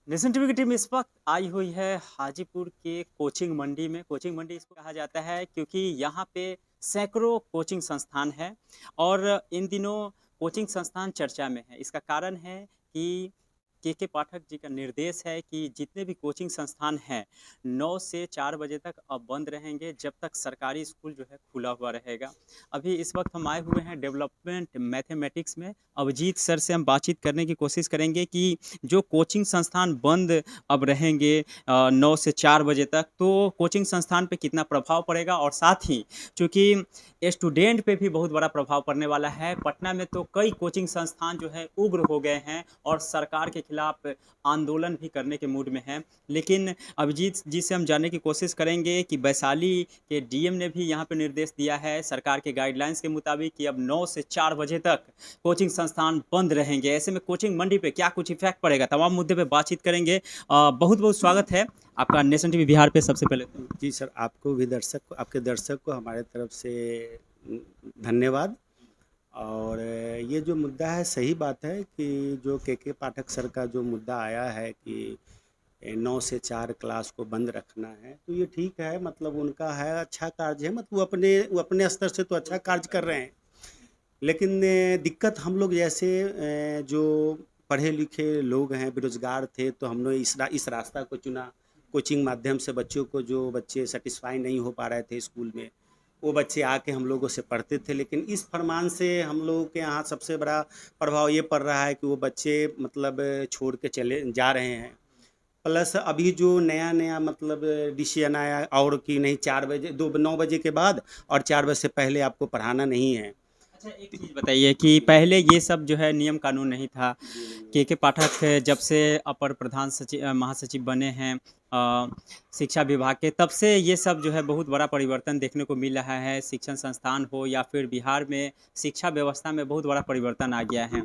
Nation TV की team इस वक्त आई हुई है हाजीपुर के कोचिंग मंडी में। कोचिंग मंडी इसको कहा जाता है क्योंकि यहाँ पे सैकड़ों कोचिंग संस्थान है और इन दिनों कोचिंग संस्थान चर्चा में है। इसका कारण है कि के पाठक जी का निर्देश है कि जितने भी कोचिंग संस्थान हैं 9 से 4 बजे तक अब बंद रहेंगे, जब तक सरकारी स्कूल जो है खुला हुआ रहेगा। अभी इस वक्त हम आए हुए हैं डेवलपमेंट मैथमेटिक्स में। अभिजीत सर से हम बातचीत करने की कोशिश करेंगे कि जो कोचिंग संस्थान बंद अब रहेंगे 9 से 4 बजे तक, तो कोचिंग संस्थान पे कितना प्रभाव पड़ेगा और साथ ही चूँकि स्टूडेंट पे भी बहुत बड़ा प्रभाव पड़ने वाला है। पटना में तो कई कोचिंग संस्थान जो है उग्र हो गए हैं और सरकार के खिलाफ आंदोलन भी करने के मूड में हैं। लेकिन अभिजीत जी से हम जानने की कोशिश करेंगे कि वैशाली के डीएम ने भी यहाँ पे निर्देश दिया है सरकार के गाइडलाइंस के मुताबिक कि अब 9 से 4 बजे तक कोचिंग संस्थान बंद रहेंगे। ऐसे में कोचिंग मंडी पे क्या कुछ इफेक्ट पड़ेगा, तमाम मुद्दे पे बातचीत करेंगे। बहुत बहुत स्वागत है आपका नेशन टीवी बिहार पे। सबसे पहले तो जी सर, आपको भी आपके दर्शक को हमारे तरफ से धन्यवाद। और ये जो मुद्दा है सही बात है कि जो के पाठक सर का जो मुद्दा आया है कि 9 से 4 क्लास को बंद रखना है, तो ये ठीक है। मतलब उनका है, अच्छा कार्य है। मतलब वो अपने स्तर से तो अच्छा कार्य कर रहे हैं। लेकिन दिक्कत हम लोग जैसे जो पढ़े लिखे लोग हैं, बेरोजगार थे, तो हमने इस रास्ता को चुना। कोचिंग माध्यम से बच्चों को, जो बच्चे सेटिस्फाई नहीं हो पा रहे थे स्कूल में, वो बच्चे आके हम लोगों से पढ़ते थे। लेकिन इस फरमान से हम लोगों के यहाँ सबसे बड़ा प्रभाव ये पड़ रहा है कि वो बच्चे मतलब छोड़ के चले जा रहे हैं। प्लस अभी जो नया नया मतलब डिसीजन आया और कि नहीं, 4 बजे, 9 बजे के बाद और 4 बजे से पहले आपको पढ़ाना नहीं है। अच्छा, एक चीज़ बताइए कि पहले ये सब जो है नियम कानून नहीं था। के पाठक जब से अपर प्रधान सचिव महासचिव बने हैं अ, शिक्षा विभाग के, तब से ये सब जो है बहुत बड़ा परिवर्तन देखने को मिल रहा है। शिक्षण संस्थान हो या फिर बिहार में शिक्षा व्यवस्था में बहुत बड़ा परिवर्तन आ गया है।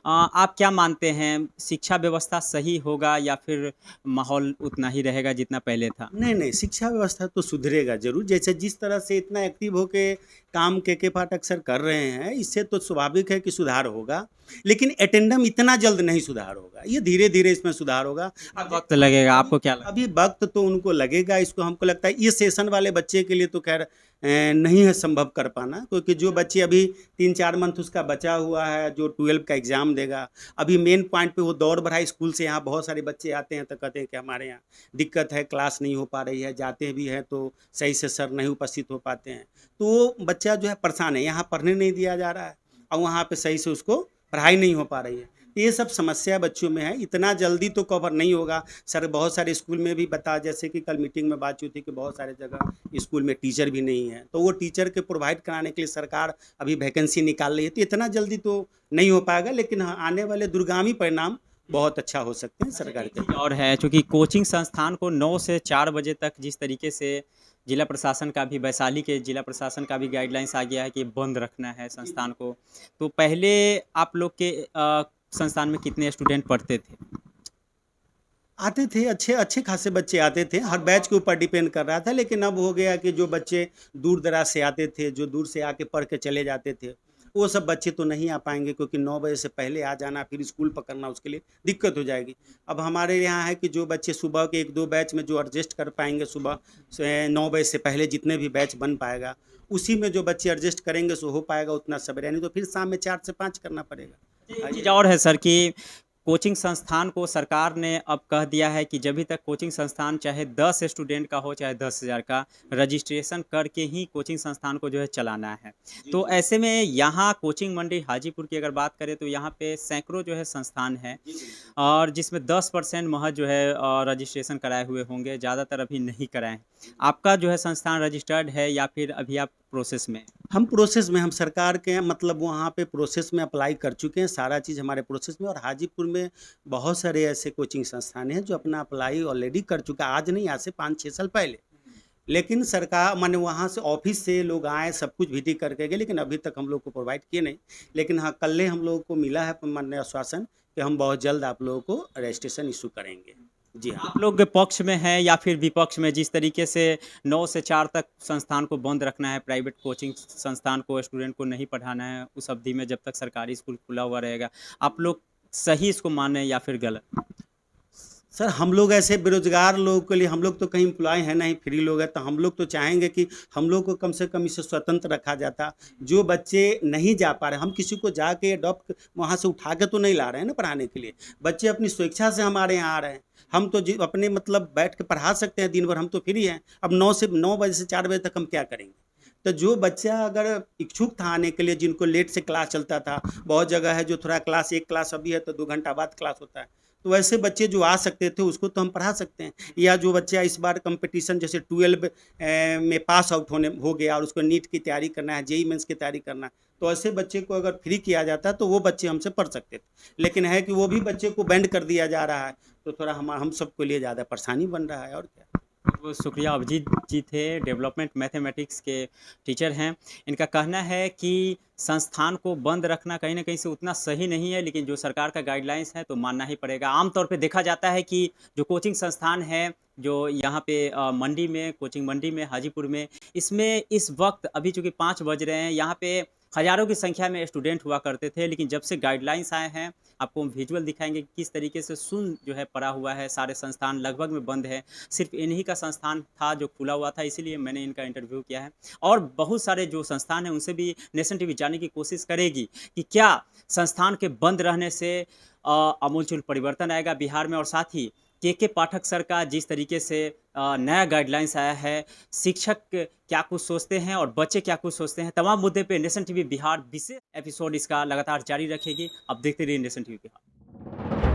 आप क्या मानते हैं, शिक्षा व्यवस्था सही होगा या फिर माहौल उतना ही रहेगा जितना पहले था? नहीं नहीं, शिक्षा व्यवस्था तो सुधरेगा जरूर। जैसे जिस तरह से इतना एक्टिव होके काम के पाठक सर कर रहे हैं, इससे तो स्वाभाविक है कि सुधार होगा। लेकिन अटेंडम इतना जल्द नहीं सुधार होगा, ये धीरे धीरे इसमें सुधार होगा। कितना अब वक्त लगेगा, अभी आपको क्या लगता अभी वक्त तो उनको लगेगा। इसको हमको लगता है ये सेशन वाले बच्चे के लिए तो खैर नहीं है संभव कर पाना, क्योंकि जो बच्चे अभी 3-4 मंथ उसका बचा हुआ है, जो 12 का एग्ज़ाम देगा, अभी मेन पॉइंट पे वो दौड़ बढ़ा स्कूल से। यहाँ बहुत सारे बच्चे आते हैं तो कहते हैं कि हमारे यहाँ दिक्कत है, क्लास नहीं हो पा रही है, जाते भी हैं तो सही से सर नहीं उपस्थित हो पाते हैं। तो वो बच्चा जो है परेशान है, यहाँ पढ़ने नहीं दिया जा रहा है और वहाँ पे सही से उसको पढ़ाई नहीं हो पा रही है। ये सब समस्या बच्चों में है, इतना जल्दी तो कवर नहीं होगा। सर बहुत सारे स्कूल में भी बता, जैसे कि कल मीटिंग में बात हुई थी कि बहुत सारे जगह स्कूल में टीचर भी नहीं है, तो वो टीचर के प्रोवाइड कराने के लिए सरकार अभी वैकेंसी निकाल रही है। तो इतना जल्दी तो नहीं हो पाएगा, लेकिन हाँ, आने वाले दूरगामी परिणाम बहुत अच्छा हो सकते हैं अच्छा, सरकार एक के। चीज़ और है, चूँकि कोचिंग संस्थान को 9 से 4 बजे तक जिस तरीके से जिला प्रशासन का भी, वैशाली के जिला प्रशासन का भी गाइडलाइंस आ गया है कि बंद रखना है संस्थान को। तो पहले आप लोग के संस्थान में कितने स्टूडेंट पढ़ते थे? आते थे, अच्छे अच्छे खासे बच्चे आते थे। हर बैच के ऊपर डिपेंड कर रहा था। लेकिन अब हो गया कि जो बच्चे दूर दराज से आते थे, जो दूर से आके पढ़ के चले जाते थे, वो सब बच्चे तो नहीं आ पाएंगे, क्योंकि 9 बजे से पहले आ जाना, फिर स्कूल पकड़ना, उसके लिए दिक्कत हो जाएगी। अब हमारे यहाँ है कि जो बच्चे सुबह के 1-2 बैच में जो एडजस्ट कर पाएंगे, सुबह से 9 बजे से पहले जितने भी बैच बन पाएगा, उसी में जो बच्चे एडजस्ट करेंगे सो हो पाएगा उतना सवेरे, नहीं तो फिर शाम में 4 से 5 करना अच्छा, पड़ेगा। एक चीज़ और है सर कि कोचिंग संस्थान को सरकार ने अब कह दिया है कि जब तक कोचिंग संस्थान चाहे 10 स्टूडेंट का हो चाहे 10,000 का, रजिस्ट्रेशन करके ही कोचिंग संस्थान को जो है चलाना है। तो ऐसे में यहाँ कोचिंग मंडी हाजीपुर की अगर बात करें तो यहाँ पे सैकड़ों जो है संस्थान हैं और जिसमें 10% महज जो है रजिस्ट्रेशन कराए हुए होंगे, ज़्यादातर अभी नहीं कराए हैं। आपका जो है संस्थान रजिस्टर्ड है या फिर अभी आप प्रोसेस में हैं? हम प्रोसेस में, हम सरकार के मतलब वहाँ पे प्रोसेस में अप्लाई कर चुके हैं। सारा चीज़ हमारे प्रोसेस में। और हाजीपुर में बहुत सारे ऐसे कोचिंग संस्थान हैं जो अपना अप्लाई ऑलरेडी कर चुका है। आज नहीं, आज से 5-6 साल पहले। लेकिन सरकार माने वहाँ से ऑफिस से लोग आए, सब कुछ विजिट करके गए, लेकिन अभी तक हम लोग को प्रोवाइड किए नहीं। लेकिन हाँ, कल ही हम लोगों को मिला है माननीय आश्वासन कि हम बहुत जल्द आप लोगों को रजिस्ट्रेशन इशू करेंगे। जी हाँ। आप लोग पक्ष में हैं या फिर विपक्ष में, जिस तरीके से 9 से 4 तक संस्थान को बंद रखना है, प्राइवेट कोचिंग संस्थान को, स्टूडेंट को नहीं पढ़ाना है उस अवधि में जब तक सरकारी स्कूल खुला हुआ रहेगा, आप लोग सही इसको माने या फिर गलत? सर हम लोग ऐसे बेरोजगार लोगों के लिए, हम लोग तो कहीं एम्प्लॉय हैं नहीं, फ्री लोग हैं, तो हम लोग तो चाहेंगे कि हम लोग को कम से कम इससे स्वतंत्र रखा जाता। जो बच्चे नहीं जा पा रहे, हम किसी को जाके अडॉप्ट वहाँ से उठा के तो नहीं ला रहे हैं ना पढ़ाने के लिए। बच्चे अपनी स्वेच्छा से हमारे यहाँ आ रहे हैं। हम तो अपने मतलब बैठ के पढ़ा सकते हैं दिन भर, हम तो फ्री हैं। अब 9 बजे से 4 बजे तक हम क्या करेंगे? तो जो बच्चा अगर इच्छुक था आने के लिए, जिनको लेट से क्लास चलता था, बहुत जगह है जो थोड़ा क्लास, एक क्लास अभी है तो 2 घंटा बाद क्लास होता है, तो वैसे बच्चे जो आ सकते थे उसको तो हम पढ़ा सकते हैं। या जो बच्चा इस बार कंपटीशन जैसे 12 में पास आउट होने हो गया और उसको नीट की तैयारी करना है, जेई मेंस की तैयारी करना है, तो ऐसे बच्चे को अगर फ्री किया जाता तो वो बच्चे हमसे पढ़ सकते थे। लेकिन है कि वो भी बच्चे को बैंड कर दिया जा रहा है, तो थोड़ा हम सबके लिए ज़्यादा परेशानी बन रहा है और क्या। बहुत शुक्रिया। अभिजीत जी थे, डेवलपमेंट मैथमेटिक्स के टीचर हैं। इनका कहना है कि संस्थान को बंद रखना कहीं न कहीं से उतना सही नहीं है, लेकिन जो सरकार का गाइडलाइंस है तो मानना ही पड़ेगा। आम तौर पे देखा जाता है कि जो कोचिंग संस्थान है, जो यहाँ पे मंडी में, कोचिंग मंडी में, हाजीपुर में, इसमें इस वक़्त अभी चूँकि 5 बज रहे हैं, यहाँ पे हज़ारों की संख्या में स्टूडेंट हुआ करते थे, लेकिन जब से गाइडलाइंस आए हैं, आपको हम विजुअल दिखाएँगे कि किस तरीके से शून्य जो है पड़ा हुआ है, सारे संस्थान लगभग में बंद है। सिर्फ इन्हीं का संस्थान था जो खुला हुआ था, इसीलिए मैंने इनका इंटरव्यू किया है। और बहुत सारे जो संस्थान हैं उनसे भी नेशन टीवी जानने की कोशिश करेगी कि क्या संस्थान के बंद रहने से आमूल-चूल परिवर्तन आएगा बिहार में, और साथ ही के पाठक सर का जिस तरीके से नया गाइडलाइंस आया है, शिक्षक क्या कुछ सोचते हैं और बच्चे क्या कुछ सोचते हैं, तमाम मुद्दे पे नेशन टीवी बिहार विशेष एपिसोड इसका लगातार जारी रखेगी। आप देखते रहिए नेशन टीवी बिहार।